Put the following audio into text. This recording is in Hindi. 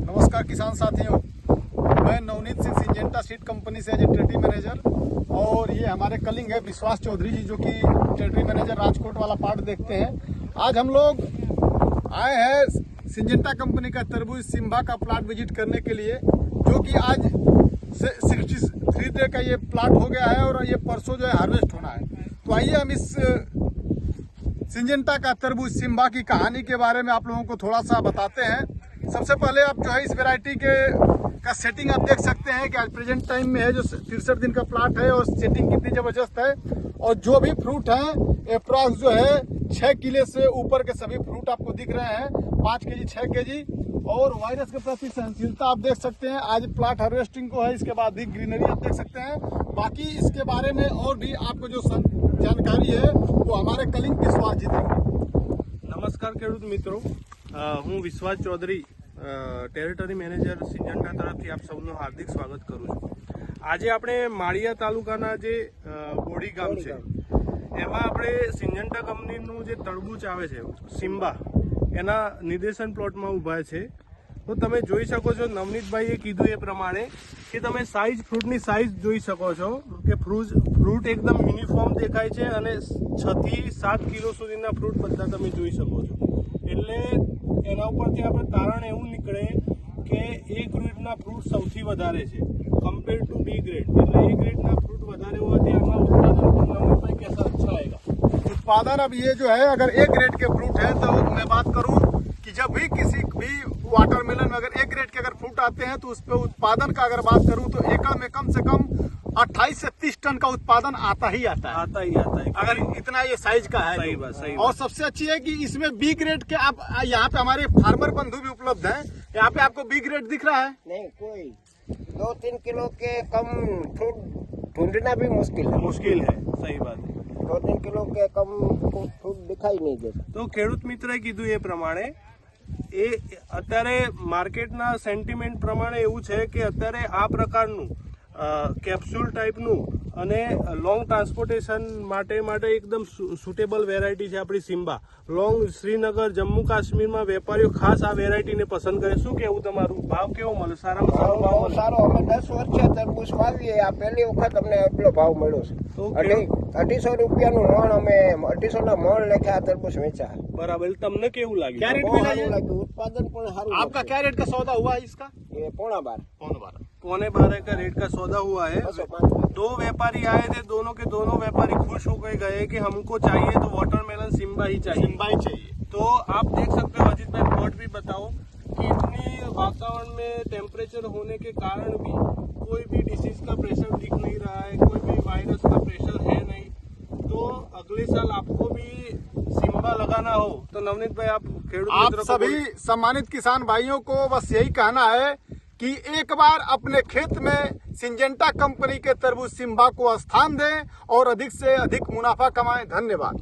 नमस्कार किसान साथियों, मैं Navneet Singh Syngenta seed company से एज ए टेरिटरी मैनेजर और ये हमारे कलिंग है विश्वास चौधरी जी जो कि टेरिटरी मैनेजर राजकोट वाला पार्ट देखते हैं। आज हम लोग आए हैं सिंजेंटा कंपनी का तरबूज सिम्बा का प्लाट विजिट करने के लिए, जो कि आज 63 डे का ये प्लाट हो गया है और ये परसों जो है हार्वेस्ट होना है। तो आइए हम इस सिंजेंटा का तरबूज सिम्बा की कहानी के बारे में आप लोगों को थोड़ा सा बताते हैं। सबसे पहले आप जो है इस वैरायटी का सेटिंग आप देख सकते हैं कि आज प्रेजेंट टाइम में है जो 63 दिन का प्लाट है और सेटिंग कितनी जबरदस्त है। और जो भी फ्रूट है अप्रॉक्स जो है 6 किलो से ऊपर के सभी फ्रूट आपको दिख रहे हैं, 5 केजी 6 केजी। और वायरस के प्रति सहनशीलता आप देख सकते हैं। आज प्लाट हार्वेस्टिंग को है, इसके बाद ही ग्रीनरी आप देख सकते हैं। बाकी इसके बारे में और भी आपको जो जानकारी है वो हमारे कलिंग विश्वास जी देंगे। नमस्कार ખેડૂત મિત્રો, હું વિશ્વાસ ચૌધરી ટેરિટરી મેનેજર સિંજંટા તરફથી આપ સૌનું હાર્દિક સ્વાગત કરું છું। આજે આપણે માળિયા તાલુકાના જે બોડી ગામ છે એમાં આપણે સિંજંટા કંપનીનું જે તરબૂચ આવે છે સિમ્બા એના નિર્દેશન પ્લોટમાં ઊભા છે। તો તમે જોઈ શકો છો, નવનીતભાઈએ કીધું એ પ્રમાણે કે તમે ફ્રૂટની સાઇઝ જોઈ શકો છો કે ફ્રૂટ એકદમ યુનિફોર્મ દેખાય છે અને 6 થી 7 કિલો સુધીના ફ્રૂટ બધા તમે જોઈ શકો છો। એટલે એના ઉપરથી આપણે તારણ એવું નીકળે કે એ ગ્રેડના ફ્રૂટ સૌથી વધારે છે કમ્પેર ટુ બી ગ્રેડ। એટલે એ ગ્રેડના ફ્रूट વધારે હોવાથી આમાં उत्पादन પણ नवनीतभाई कैसा अच्छा आएगा। उत्पादन अब ये जो है अगर ए ग्रेड के फ्रूट है तो मैं बात करूं कि जब भी किसी भी वाटरमेलन में अगर ए ग्रेड के अगर फ्रूट आते हैं तो उस पर उत्पादन का अगर बात करूं तो एकड़ में कम से कम 28 से 30 टन का उत्पादन आता ही आता है अगर इतना ये साइज का है। सही बात, सही और बात। सबसे अच्छी है कि इसमें बी ग्रेड के आप यहाँ पे हमारे फार्मर बंधु भी उपलब्ध हैं। यहाँ पे आपको बी ग्रेड दिख रहा है? नहीं, कोई 2-3 किलो के कम फ्रूट ढूंढना भी मुश्किल है। सही बात है। 2-3 किलो के कम फ्रूट दिखाई नहीं देता। તો ખેડૂત મિત્રએ કીધું એ પ્રમાણે એ અત્યારે માર્કેટના સેન્ટિમેન્ટ પ્રમાણે એવું છે કે અત્યારે આ પ્રકારનું કેપ્સ્યુલ ટાઈપનું અને લોંગ ટ્રાન્સપોર્ટેશન માટે એકદમ સુટેબલ વેરાયટી છે આપણી સિમ્બા। લોંગ શ્રીનગર જમ્મુ કાશ્મીરમાં વેપારીઓ ખાસ આ વેરાયટીને પસંદ કરે। શું કેવું તમારું? ભાવ કેવો મળે? સારામાં સારો ભાવ મળે? સારો, અમે 10 વર્ષે તરબૂચ વાવીએ, આ પહેલી વખત અમને એટલો ભાવ મળ્યો છે। 250 રૂપિયાનું મણ, અમે 250 ના મણ લેખે આ તરબૂચ વેચ્યા। બરાબર। તમને કેવું લાગ્યું? क्या रेट બહુ मिला સારું ये? લાગ્યું, उत्पादन પણ સારું आपका क्या रेट का सौदा हुआ है इसका? ये 12.5 12.5 का रेट का सौदा हुआ है। 205 दो व्यापारी आए थे, दोनों के दोनों व्यापारी खुश हो गए कि हमको चाहिए तो वाटरमेलन सिम्बा ही चाहिए। तो आप देख सकते हो, अजीत भाई प्लॉट भी बताओ कि इतनी वातावरण में टेम्परेचर होने के कारण भी कोई भी डिसीज का प्रेशर दिख नहीं रहा है, कोई भी वायरस का प्रेशर है नहीं। तो अगले साल आपको भी सिम्बा लगाना हो तो नवनीत भाई आप सभी सम्मानित किसान भाइयों को बस यही कहना है कि एक बार अपने खेत में सिंजेंटा कंपनी के तरबूज सिम्बा को स्थान दें और अधिक से अधिक मुनाफा कमाएं। धन्यवाद।